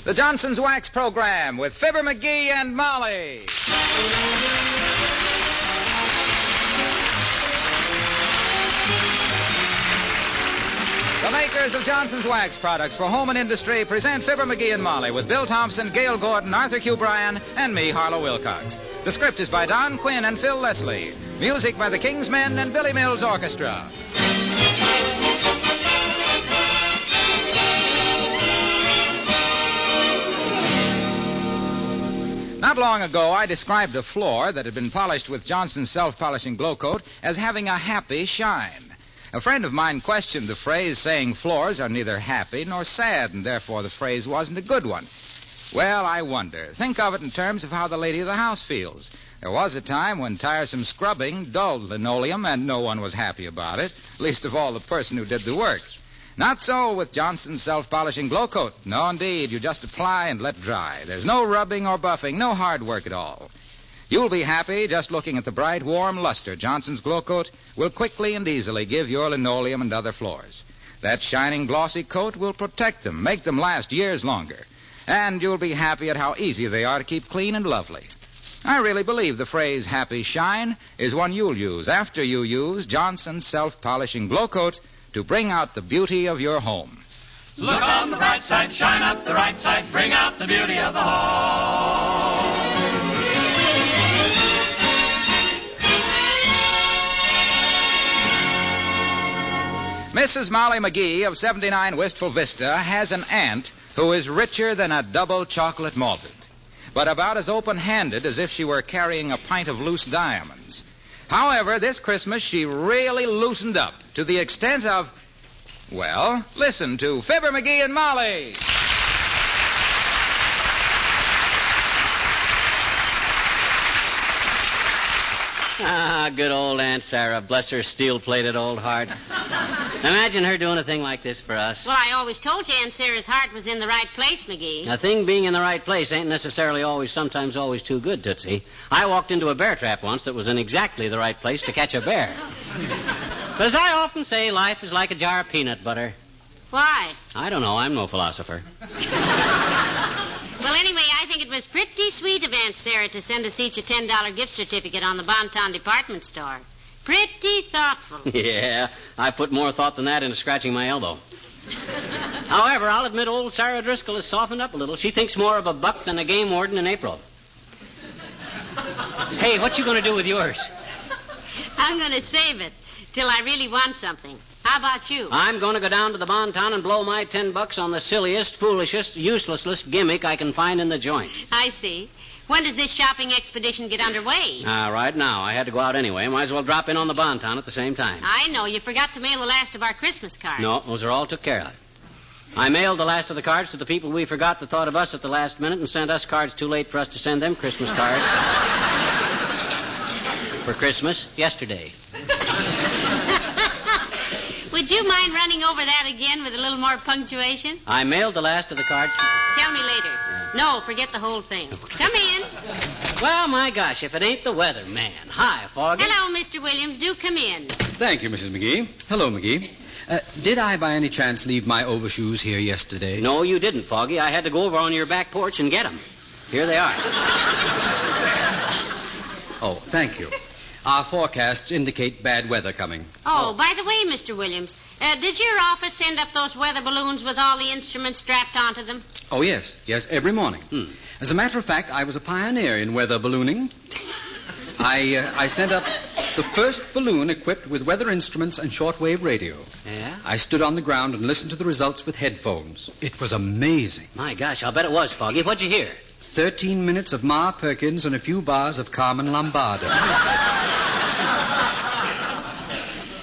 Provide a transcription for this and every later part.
the Johnson's Wax Program with Fibber McGee and Molly. The makers of Johnson's Wax products for home and industry present Fibber McGee and Molly with Bill Thompson, Gail Gordon, Arthur Q. Bryan, and me, Harlow Wilcox. The script is by Don Quinn and Phil Leslie. Music by the King's Men and Billy Mills Orchestra. Not long ago, I described a floor that had been polished with Johnson's self-polishing glow coat as having a happy shine. A friend of mine questioned the phrase, saying floors are neither happy nor sad, and therefore the phrase wasn't a good one. Well, I wonder. Think of it in terms of how the lady of the house feels. There was a time when tiresome scrubbing dulled linoleum, and no one was happy about it, least of all the person who did the work. Not so with Johnson's self-polishing glow coat. No, indeed. You just apply and let dry. There's no rubbing or buffing, no hard work at all. You'll be happy just looking at the bright, warm luster Johnson's glow coat will quickly and easily give your linoleum and other floors. That shining, glossy coat will protect them, make them last years longer. And you'll be happy at how easy they are to keep clean and lovely. I really believe the phrase happy shine is one you'll use after you use Johnson's self-polishing glow coat to bring out the beauty of your home. Look on the bright side, shine up the right side, bring out the beauty of the home. Mrs. Molly McGee of 79 Wistful Vista has an aunt who is richer than a double chocolate malted, but about as open-handed as if she were carrying a pint of loose diamonds. However, this Christmas she really loosened up to the extent of, well, listen to Fibber McGee and Molly. Ah, good old Aunt Sarah. Bless her steel-plated old heart. Imagine her doing a thing like this for us. Well, I always told you Aunt Sarah's heart was in the right place, McGee. A thing being in the right place ain't necessarily sometimes always too good, Tootsie. I walked into a bear trap once that was in exactly the right place to catch a bear. But as I often say, life is like a jar of peanut butter. Why? I don't know. I'm no philosopher. Well, anyway, I think it was pretty sweet of Aunt Sarah to send us each a $10 gift certificate on the Bonton department store. Pretty thoughtful. Yeah, I put more thought than that into scratching my elbow. However, I'll admit old Sarah Driscoll has softened up a little. She thinks more of a buck than a game warden in April. Hey, what you going to do with yours? I'm going to save it till I really want something. How about you? I'm going to go down to the Bonton and blow my $10 on the silliest, foolishest, uselessest gimmick I can find in the joint. I see. When does this shopping expedition get underway? Right now. I had to go out anyway. Might as well drop in on the Bonton at the same time. I know. You forgot to mail the last of our Christmas cards. No, those are all took care of. I mailed the last of the cards to the people we forgot that thought of us at the last minute and sent us cards too late for us to send them Christmas cards. For Christmas, yesterday. Would you mind running over that again with a little more punctuation? I mailed the last of the cards. Tell me later. No, forget the whole thing. Come in. Well, my gosh, if it ain't the weather, man. Hi, Foggy. Hello, Mr. Williams. Do come in. Thank you, Mrs. McGee. Hello, McGee. Did I, by any chance, leave my overshoes here yesterday? No, you didn't, Foggy. I had to go over on your back porch and get them. Here they are. Oh, thank you. Our forecasts indicate bad weather coming. Oh, by the way, Mr. Williams, did your office send up those weather balloons with all the instruments strapped onto them? Oh, yes. Yes, every morning. As a matter of fact, I was a pioneer in weather ballooning. I sent up the first balloon equipped with weather instruments and shortwave radio. Yeah? I stood on the ground and listened to the results with headphones. It was amazing. My gosh, I'll bet it was, Foggy. What'd you hear? 13 minutes of Ma Perkins and a few bars of Carmen Lombardo.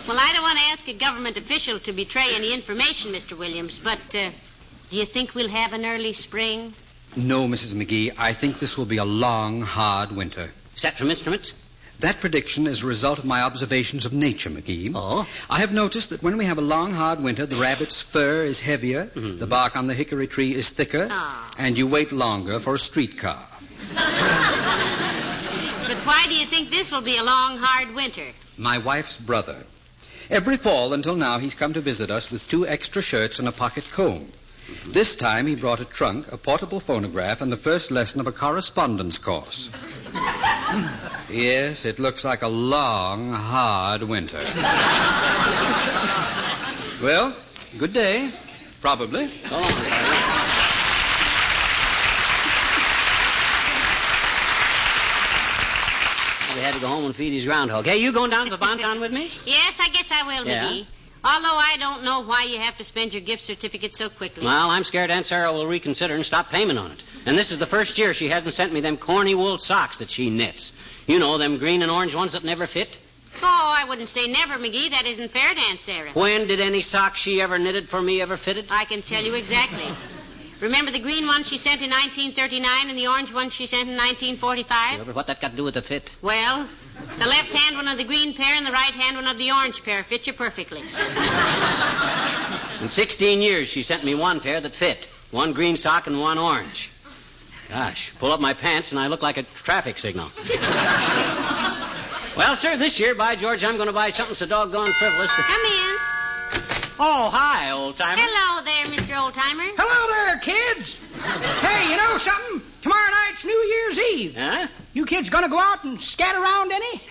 Well, I don't want to ask a government official to betray any information, Mr. Williams, but do you think we'll have an early spring? No, Mrs. McGee. I think this will be a long, hard winter. Is that from instruments? That prediction is a result of my observations of nature, McGee. Oh? I have noticed that when we have a long, hard winter, the rabbit's fur is heavier, the bark on the hickory tree is thicker, and you wait longer for a streetcar. But why do you think this will be a long, hard winter? My wife's brother. Every fall until now, he's come to visit us with 2 extra shirts and a pocket comb. This time he brought a trunk, a portable phonograph, and the first lesson of a correspondence course. Yes, it looks like a long, hard winter. Well, good day. Probably. So long. We had to go home and feed his groundhog. Hey, you going down to the Bonton with me? Yes, I guess I will, Yeah? McGee. Although I don't know why you have to spend your gift certificate so quickly. Well, I'm scared Aunt Sarah will reconsider and stop payment on it. And this is the first year she hasn't sent me them corny wool socks that she knits. You know, them green and orange ones that never fit. Oh, I wouldn't say never, McGee. That isn't fair to Aunt Sarah. When did any sock she ever knitted for me ever fitted? I can tell you exactly. Remember the green one she sent in 1939 and the orange one she sent in 1945? What that got to do with the fit? Well, the left-hand one of the green pair and the right-hand one of the orange pair fit you perfectly. In 16 years, she sent me one pair that fit. One green sock and one orange. Gosh, pull up my pants and I look like a traffic signal. Well, sir, this year, by George, I'm going to buy something so doggone frivolous. Come in. Oh, hi, old-timer. Hello there, Mr. Old-Timer. Hello there, kids. Hey, you know something? Tomorrow night's New Year's Eve. Huh? You kids gonna go out and scatter around any?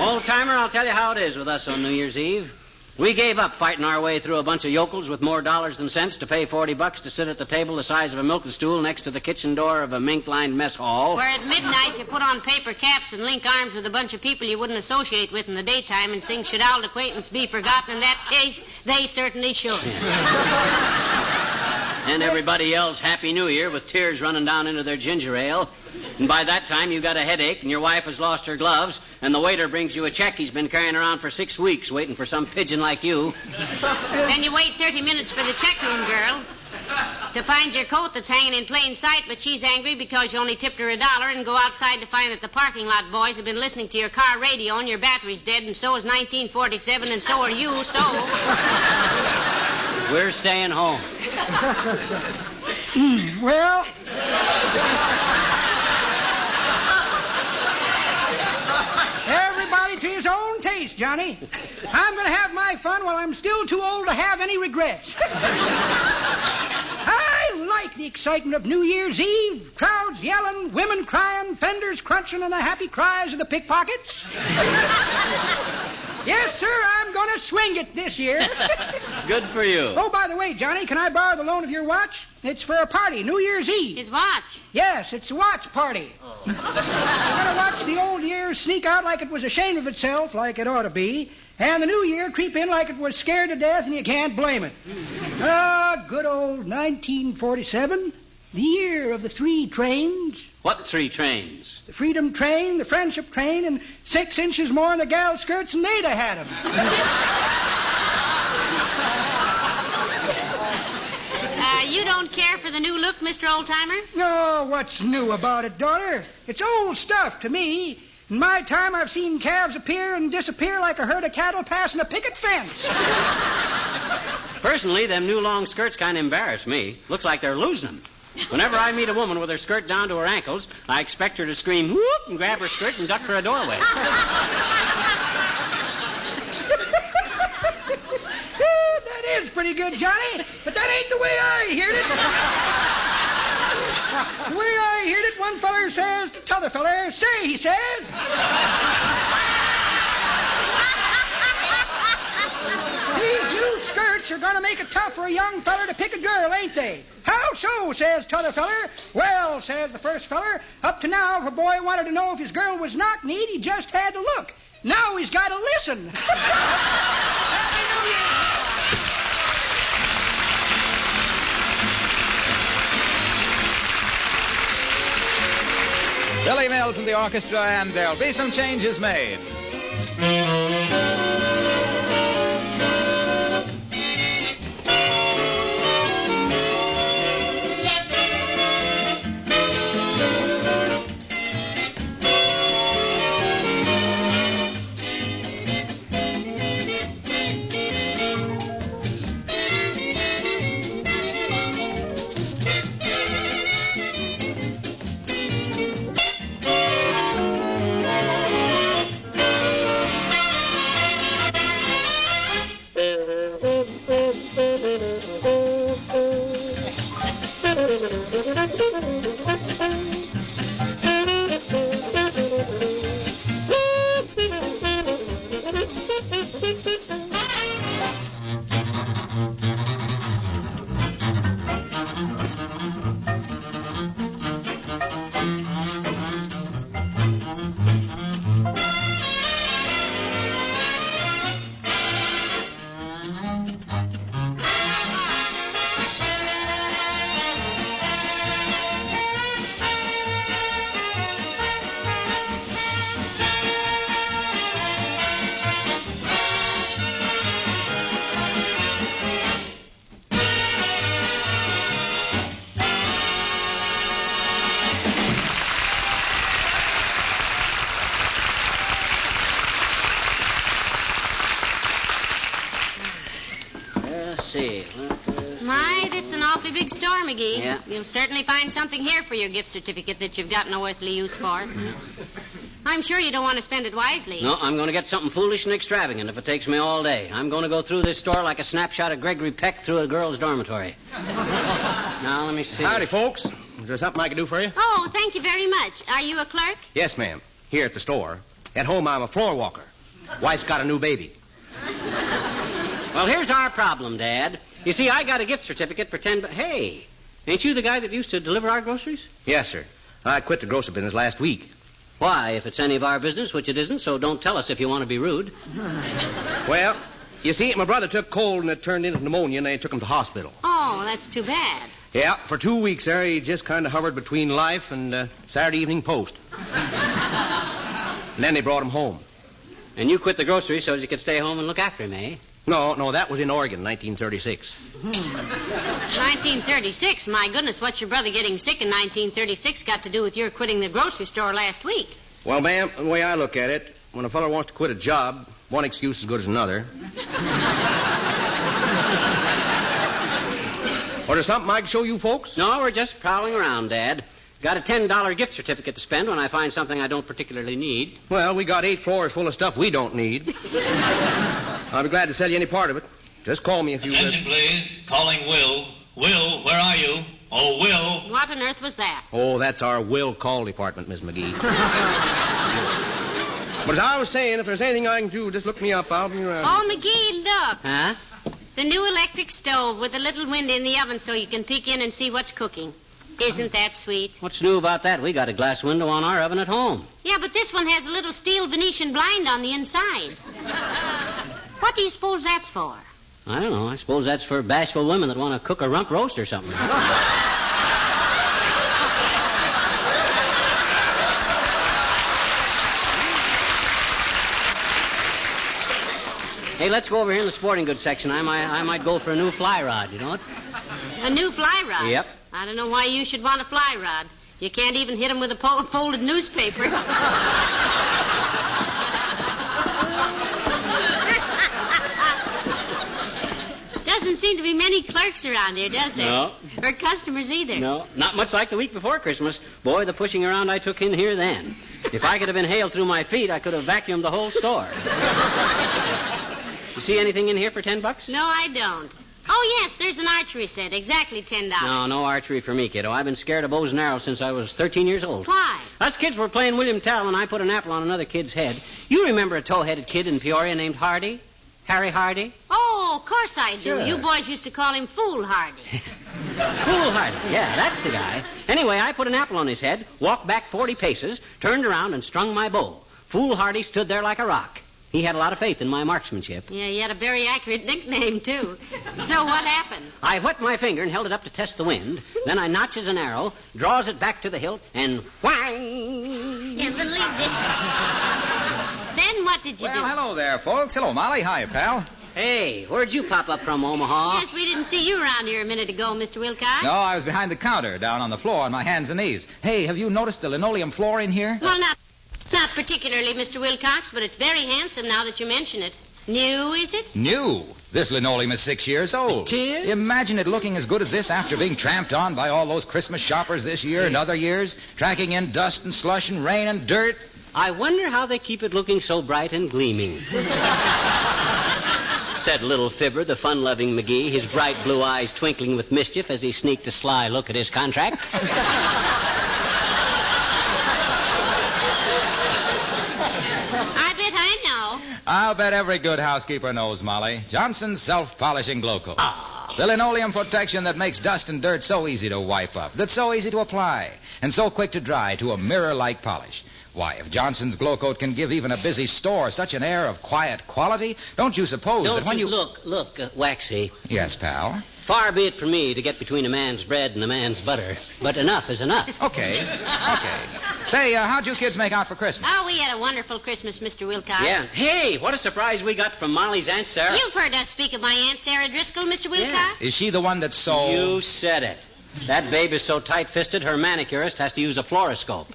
Old-timer, I'll tell you how it is with us on New Year's Eve. We gave up fighting our way through a bunch of yokels with more dollars than cents to pay $40 to sit at the table the size of a milking stool next to the kitchen door of a mink-lined mess hall. Where at midnight you put on paper caps and link arms with a bunch of people you wouldn't associate with in the daytime and sing "Should Old Acquaintance Be Forgotten." In that case, they certainly should. And everybody yells Happy New Year with tears running down into their ginger ale. And by that time, you've got a headache, and your wife has lost her gloves, and the waiter brings you a check he's been carrying around for 6 weeks waiting for some pigeon like you. Then you wait 30 minutes for the checkroom girl to find your coat that's hanging in plain sight, but she's angry because you only tipped her $1 and go outside to find that the parking lot boys have been listening to your car radio and your battery's dead, and so is 1947, and so are you, so... We're staying home. Well... Everybody to his own taste, Johnny. I'm going to have my fun while I'm still too old to have any regrets. I like the excitement of New Year's Eve. Crowds yelling, women crying, fenders crunching, and the happy cries of the pickpockets. Yes, sir, I'm going to swing it this year. Good for you. Oh, by the way, Johnny, can I borrow the loan of your watch? It's for a party, New Year's Eve. His watch. Yes, it's a watch party. We're going to watch the old year sneak out like it was ashamed of itself, like it ought to be, and the new year creep in like it was scared to death, and you can't blame it. Ah, good old 1947, the year of the 3 trains. What 3 trains? The Freedom Train, the Friendship Train, and 6 inches more in the gal skirts, and they'd have had 'em. You don't care for the new look, Mr. Old-Timer? Oh, what's new about it, daughter? It's old stuff to me. In my time, I've seen calves appear and disappear like a herd of cattle passing a picket fence. Personally, them new long skirts kind of embarrass me. Looks like they're losing them. Whenever I meet a woman with her skirt down to her ankles, I expect her to scream, whoop, and grab her skirt and duck for a doorway. That is pretty good, Johnny, but that ain't the way I heard it. The way I heard it, one feller says to t'other feller, say, he says. These new skirts are going to make it tough for a young feller to pick a girl, ain't they? How so, says t'other feller. Well, says the first feller, up to now, if a boy wanted to know if his girl was knock-kneed, he just had to look. Now he's got to listen. Happy New Year. Billy Mills and the orchestra, and there'll be some changes made. My, this is an awfully big store, McGee. Yeah. You'll certainly find something here for your gift certificate that you've got no earthly use for. Yeah. I'm sure you don't want to spend it wisely. No, I'm going to get something foolish and extravagant if it takes me all day. I'm going to go through this store like a snapshot of Gregory Peck through a girl's dormitory. Now, let me see. Howdy, folks. Is there something I can do for you? Oh, thank you very much. Are you a clerk? Yes, ma'am. Here at the store. At home, I'm a floor walker. Wife's got a new baby. Well, here's our problem, Dad. You see, I got a gift certificate for Hey, ain't you the guy that used to deliver our groceries? Yes, sir. I quit the grocery business last week. Why, if it's any of our business, which it isn't, so don't tell us if you want to be rude. Well, you see, my brother took cold and it turned into pneumonia and they took him to hospital. Oh, that's too bad. Yeah, for 2 weeks there, he just kind of hovered between Life and Saturday Evening Post. And then they brought him home. And you quit the grocery so as you could stay home and look after him, eh? No, that was in Oregon, 1936. 1936? My goodness, what's your brother getting sick in 1936 got to do with your quitting the grocery store last week? Well, ma'am, the way I look at it, when a fellow wants to quit a job, one excuse is as good as another. Or there's something I can show you folks? No, we're just prowling around, Dad. Got a $10 gift certificate to spend when I find something I don't particularly need. Well, we got 8 floors full of stuff we don't need. I'll be glad to sell you any part of it. Just call me if you... Attention, please. Calling Will. Will, where are you? Oh, Will. What on earth was that? Oh, that's our will call department, Miss McGee. But as I was saying, if there's anything I can do, just look me up. I'll be around. Oh, McGee, look. Huh? The new electric stove with a little window in the oven so you can peek in and see what's cooking. Isn't that sweet? What's new about that? We got a glass window on our oven at home. Yeah, but this one has a little steel Venetian blind on the inside. What do you suppose that's for? I don't know. I suppose that's for bashful women that want to cook a rump roast or something. Hey, let's go over here in the sporting goods section. I might go for a new fly rod, you know what? A new fly rod? Yep. I don't know why you should want a fly rod. You can't even hit him with a folded newspaper. Doesn't seem to be many clerks around here, does there? No. Or customers either. No, not much like the week before Christmas. Boy, the pushing around I took in here then. If I could have inhaled through my feet, I could have vacuumed the whole store. You see anything in here for $10? No, I don't. Oh, yes, there's an archery set. Exactly $10. No archery for me, kiddo. I've been scared of bows and arrows since I was 13 years old. Why? Us kids were playing William Tell, and I put an apple on another kid's head. You remember a tow-headed kid in Peoria named Hardy? Harry Hardy? Oh, of course I do. Sure. You boys used to call him Fool Hardy. Fool Hardy. Yeah, that's the guy. Anyway, I put an apple on his head, walked back 40 paces, turned around, and strung my bow. Fool Hardy stood there like a rock. He had a lot of faith in my marksmanship. Yeah, he had a very accurate nickname, too. So what happened? I wet my finger and held it up to test the wind. Then I notches an arrow, draws it back to the hilt, and whang! Can't believe it. Then what did you do? Well, hello there, folks. Hello, Molly. Hi, pal. Hey, where'd you pop up from, Omaha? Yes, we didn't see you around here a minute ago, Mr. Wilcox. No, I was behind the counter, down on the floor on my hands and knees. Hey, have you noticed the linoleum floor in here? Well, not particularly, Mr. Wilcox, but it's very handsome now that you mention it. New, is it? New. This linoleum is 6 years old. 6 years? Imagine it looking as good as this after being tramped on by all those Christmas shoppers this year and other years, tracking in dust and slush and rain and dirt. I wonder how they keep it looking so bright and gleaming. 6 said little Fibber, the fun-loving McGee, his bright blue eyes twinkling with mischief as he sneaked a sly look at his contract. I bet I know. I'll bet every good housekeeper knows, Molly. Johnson's self-polishing glow coat. The linoleum protection that makes dust and dirt so easy to wipe up, that's so easy to apply, and so quick to dry to a mirror-like polish. Why, if Johnson's glow coat can give even a busy store such an air of quiet quality, don't you suppose that when you... Look, Waxy. Yes, pal? Far be it from me to get between a man's bread and a man's butter, but enough is enough. Okay. Say, how'd you kids make out for Christmas? Oh, we had a wonderful Christmas, Mr. Wilcox. Yeah. Hey, what a surprise we got from Molly's Aunt Sarah. You've heard us speak of my Aunt Sarah Driscoll, Mr. Wilcox? Yeah. Is she the one that's so... You said it. That babe is so tight-fisted, her manicurist has to use a fluoroscope.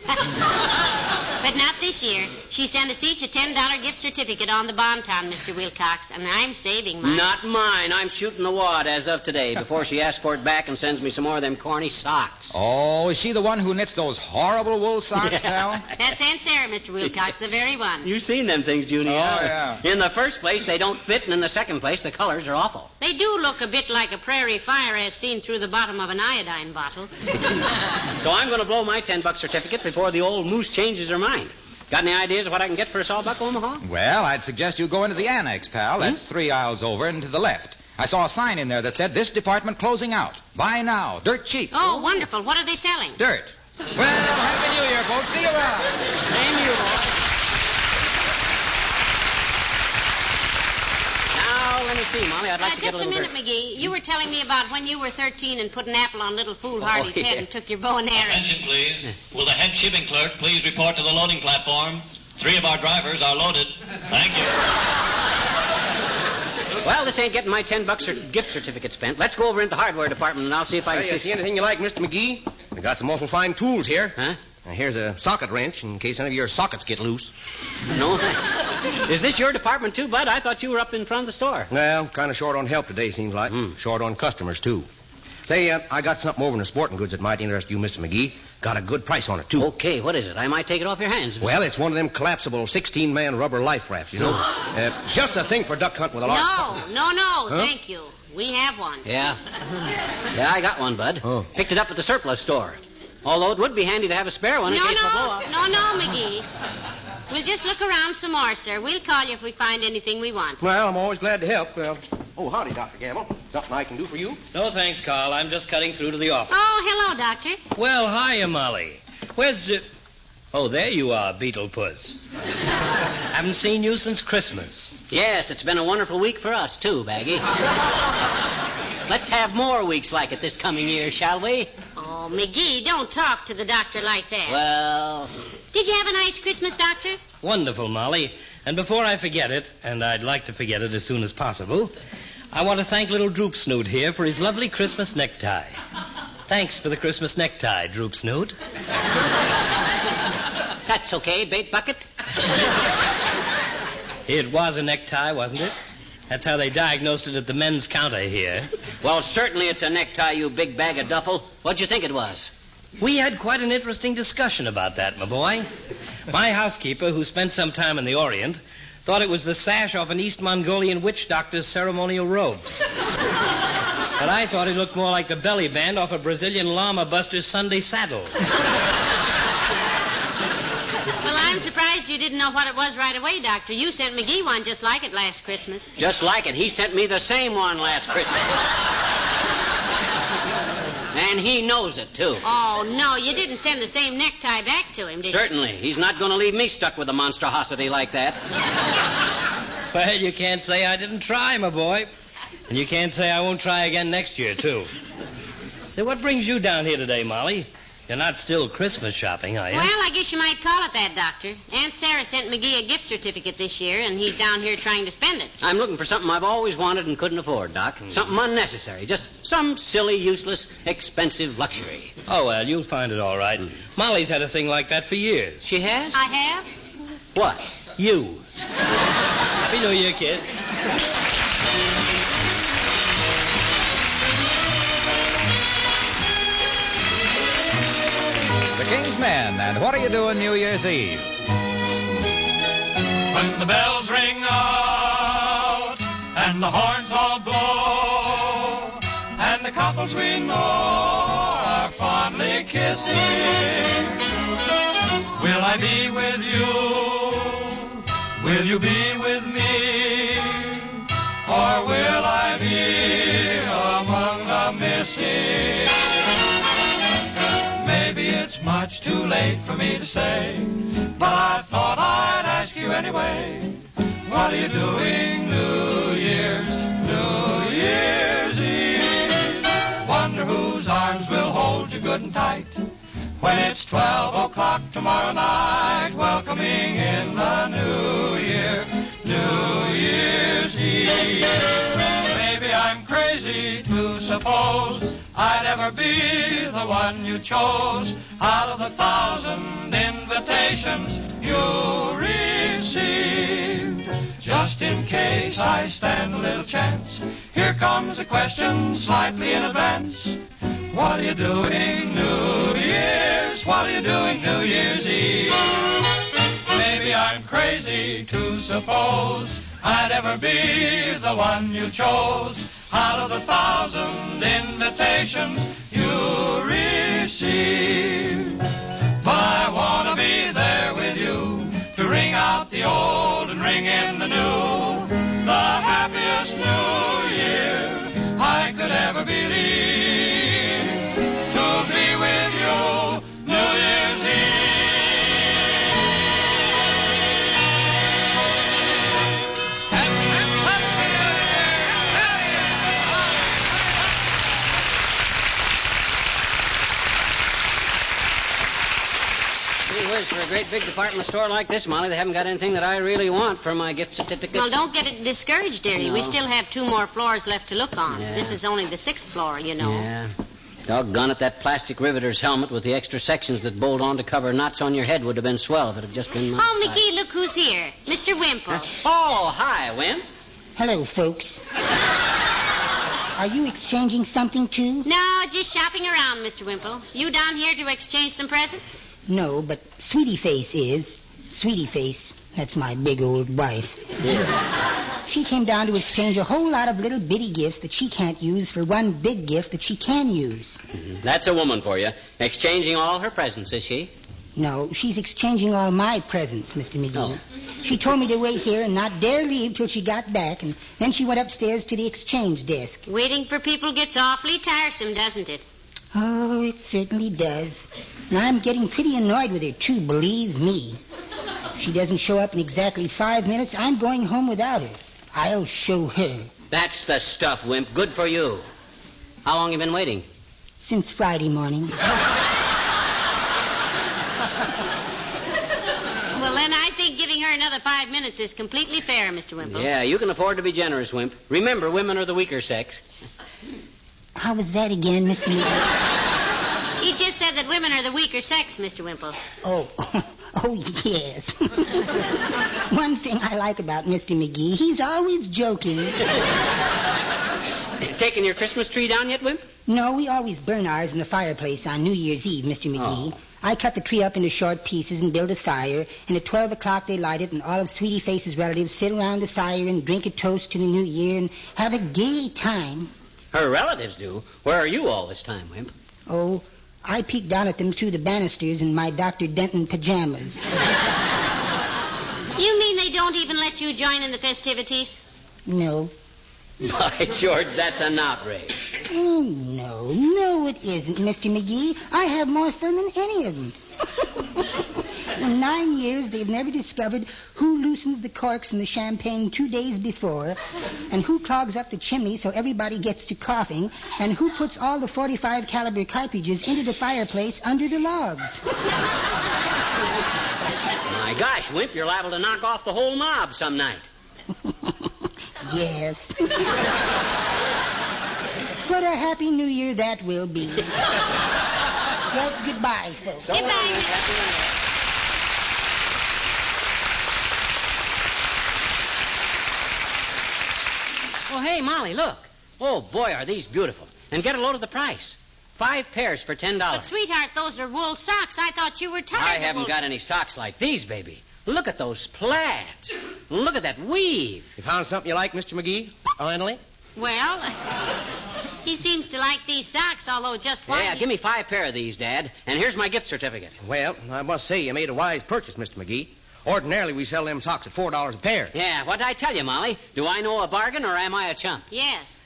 But not this year. She sent us each a $10 gift certificate on the Bonton, Mr. Wilcox, and I'm saving mine. Not mine. I'm shooting the wad as of today before she asks for it back and sends me some more of them corny socks. Oh, is she the one who knits those horrible wool socks, pal? That's Aunt Sarah, Mr. Wilcox, the very one. You've seen them things, Junie. Oh, yeah. In the first place, they don't fit, and in the second place, the colors are awful. They do look a bit like a prairie fire as seen through the bottom of an iodine bottle. So I'm going to blow my $10 certificate before the old moose changes her mind. Got any ideas of what I can get for a sawbuck, Omaha? Well, I'd suggest you go into the annex, pal. That's 3 aisles over and to the left. I saw a sign in there that said, "This department closing out. Buy now. Dirt cheap." Oh, wonderful. What are they selling? Dirt. Well, Happy New Year, folks. See you around. Same to you, boy. Now, let me see, Molly. I'd like to get a just little a minute, McGee. You were telling me about when you were 13 and put an apple on little foolhardy's head and took your bow and arrow. Attention, please. Will the head shipping clerk please report to the loading platform? 3 of our drivers are loaded. Thank you. Well, this ain't getting my $10 gift certificate spent. Let's go over into the hardware department, and I'll see if I can... You see anything you like, Mr. McGee? We got some awful fine tools here. Huh? Now, here's a socket wrench in case any of your sockets get loose. No, thanks. Is this your department, too, Bud? I thought you were up in front of the store. Well, kind of short on help today, seems like. Short on customers, too. Say, I got something over in the sporting goods that might interest you, Mr. McGee. Got a good price on it, too. Okay, what is it? I might take it off your hands. Well, it's one of them collapsable 16-man rubber life rafts, you know. Just a thing for duck hunting with a large... No, huh? Thank you. We have one. Yeah. Yeah, I got one, Bud. Oh. Picked it up at the surplus store. Although it would be handy to have a spare one in case of a blow-up. No, McGee. We'll just look around some more, sir. We'll call you if we find anything we want. Well, I'm always glad to help. Howdy, Dr. Gamble. Something I can do for you? No, thanks, Carl. I'm just cutting through to the office. Oh, hello, Doctor. Well, hiya, Molly. Where's... Oh, there you are, Beetle Puss. Haven't seen you since Christmas. Yes, it's been a wonderful week for us, too, Baggy. Let's have more weeks like it this coming year, shall we? Oh, McGee, don't talk to the doctor like that. Well... Did you have a nice Christmas, Doctor? Wonderful, Molly. And before I forget it, and I'd like to forget it as soon as possible, I want to thank little Droop Snoot here for his lovely Christmas necktie. Thanks for the Christmas necktie, Droop Snoot. That's okay, Bait Bucket. It was a necktie, wasn't it? That's how they diagnosed it at the men's counter here. Well, certainly it's a necktie, you big bag of duffel. What'd you think it was? We had quite an interesting discussion about that, my boy. My housekeeper, who spent some time in the Orient, thought it was the sash off an East Mongolian witch doctor's ceremonial robes. But I thought it looked more like the belly band off a Brazilian llama buster's Sunday saddle. Well, I'm surprised you didn't know what it was right away, Doctor. You sent McGee one just like it last Christmas. Just like it. He sent me the same one last Christmas. And he knows it, too. Oh, no, you didn't send the same necktie back to him, did you? Certainly. He's not going to leave me stuck with a monstrosity like that. Well, you can't say I didn't try, my boy. And you can't say I won't try again next year, too. Say, what brings you down here today, Molly? You're not still Christmas shopping, are you? Well, I guess you might call it that, Doctor. Aunt Sarah sent McGee a gift certificate this year, and he's down here trying to spend it. I'm looking for something I've always wanted and couldn't afford, Doc. Something unnecessary. Just some silly, useless, expensive luxury. Oh, well, you'll find it all right. Molly's had a thing like that for years. She has? I have? What? You. Happy New Year, kids. The King's Men, and what are you doing New Year's Eve? When the bells ring out and the horns all blow, and the couples we know are fondly kissing. Will I be with you? Will you be with me? Or will I be among the missing? Maybe it's much too late for me to say, but I thought I'd ask you anyway. What are you doing New Year's Eve? Wonder whose arms will hold you good and tight when it's 12 o'clock tomorrow night, welcoming in the New Year, New Year's Eve. Maybe I'm crazy to suppose I'd ever be the one you chose out of the 1,000 invitations you received. Just in case I stand a little chance, here comes a question slightly in advance. What are you doing New Year's? What are you doing New Year's Eve? Maybe I'm crazy to suppose I'd ever be the one you chose out of the 1,000 invitations you received. But I want to be there with you to ring out the old and ring in the new, the happiest New Year I could ever believe. To be with you New Year's Eve. For a great big department store like this, Molly, they haven't got anything that I really want for my gift certificate. Well, don't get it discouraged, dearie. No. We still have 2 more floors left to look on. Yeah. This is only the 6th floor, you know. Yeah. Doggone it, that plastic riveter's helmet with the extra sections that bolt on to cover knots on your head would have been swell if it had just been my Oh, size. McGee, look who's here. Mr. Wimple. Oh, hi, Wimp. Hello, folks. Are you exchanging something, too? No, just shopping around, Mr. Wimple. You down here to exchange some presents? No, but Sweetie Face is. Sweetie Face, that's my big old wife. Yeah. She came down to exchange a whole lot of little bitty gifts that she can't use for one big gift that she can use. That's a woman for you. Exchanging all her presents, is she? No, she's exchanging all my presents, Mr. McGee. Oh. She told me to wait here and not dare leave till she got back, and then she went upstairs to the exchange desk. Waiting for people gets awfully tiresome, doesn't it? Oh, it certainly does. And I'm getting pretty annoyed with her, too, believe me. If she doesn't show up in exactly 5 minutes, I'm going home without her. I'll show her. That's the stuff, Wimp. Good for you. How long you been waiting? Since Friday morning. Well, then I think giving her another 5 minutes is completely fair, Mr. Wimple. Yeah, you can afford to be generous, Wimp. Remember, women are the weaker sex. How was that again, Mr. McGee? He just said that women are the weaker sex, Mr. Wimple. Oh, yes. One thing I like about Mr. McGee, he's always joking. Taking your Christmas tree down yet, Wimp? No, we always burn ours in the fireplace on New Year's Eve, Mr. McGee. Oh. I cut the tree up into short pieces and build a fire, and at 12 o'clock they light it, and all of Sweetie Face's relatives sit around the fire and drink a toast to the new year and have a gay time. Her relatives do. Where are you all this time, Wimp? Oh, I peek down at them through the banisters in my Dr. Denton pajamas. You mean they don't even let you join in the festivities? No. By George, that's an outrage. Oh, no, it isn't, Mr. McGee. I have more fun than any of them. In 9 years, they've never discovered who loosens the corks in the champagne 2 days before, and who clogs up the chimney so everybody gets to coughing, and who puts all the .45 caliber cartridges into the fireplace under the logs. My gosh, Wimp, you're liable to knock off the whole mob some night. Yes. What a happy new year that will be. Well, goodbye, folks. So Goodbye, long, Happy New Year. Oh, hey, Molly, look. Oh, boy, are these beautiful. And get a load of the price. 5 pairs for $10. But, sweetheart, those are wool socks. I thought you were tired I of haven't wool got any socks like these, baby. Look at those plaids. Look at that weave. You found something you like, Mr. McGee? Finally? Well, he seems to like these socks, although just why... Yeah, give me 5 pair of these, Dad, and here's my gift certificate. Well, I must say you made a wise purchase, Mr. McGee. Ordinarily, we sell them socks at $4 a pair. Yeah, what'd I tell you, Molly? Do I know a bargain, or am I a chump? Yes.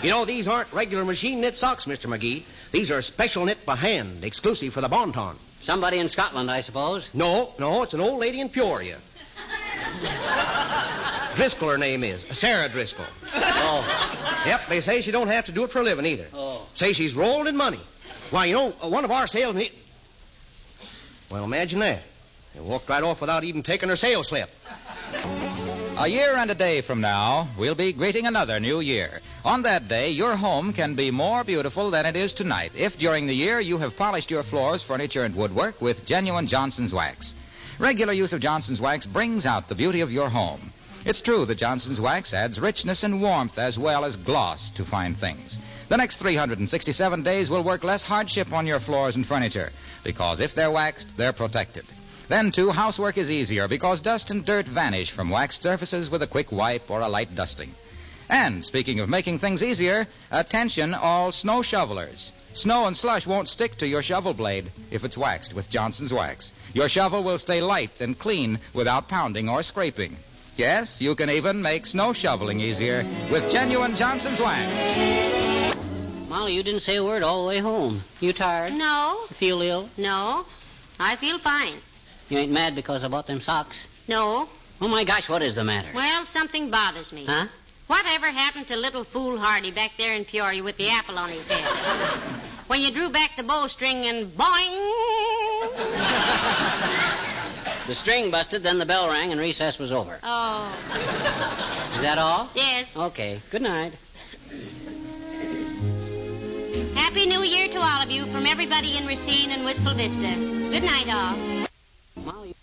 You know, these aren't regular machine knit socks, Mr. McGee. These are special knit by hand, exclusive for the Bon Ton. Somebody in Scotland, I suppose. No, it's an old lady in Peoria. Driscoll, her name is. Sarah Driscoll. Oh. Yep, they say she don't have to do it for a living either. Oh. Say she's rolled in money. Why, you know, one of our salesmen... Well, imagine that. They walked right off without even taking her sales slip. A year and a day from now, we'll be greeting another new year. On that day, your home can be more beautiful than it is tonight if during the year you have polished your floors, furniture, and woodwork with genuine Johnson's wax. Regular use of Johnson's wax brings out the beauty of your home. It's true that Johnson's wax adds richness and warmth as well as gloss to fine things. The next 367 days will work less hardship on your floors and furniture because if they're waxed, they're protected. Then, too, housework is easier because dust and dirt vanish from waxed surfaces with a quick wipe or a light dusting. And, speaking of making things easier, attention all snow shovelers. Snow and slush won't stick to your shovel blade if it's waxed with Johnson's wax. Your shovel will stay light and clean without pounding or scraping. Yes, you can even make snow shoveling easier with genuine Johnson's wax. Molly, you didn't say a word all the way home. You tired? No. Feel ill? No. I feel fine. You ain't mad because I bought them socks? No. Oh, my gosh, what is the matter? Well, something bothers me. Huh? Whatever happened to little foolhardy back there in Peoria with the apple on his head? When you drew back the bowstring and boing! The string busted, then the bell rang, and recess was over. Oh. Is that all? Yes. Okay. Good night. Happy New Year to all of you from everybody in Racine and Wistful Vista. Good night, all. Molly.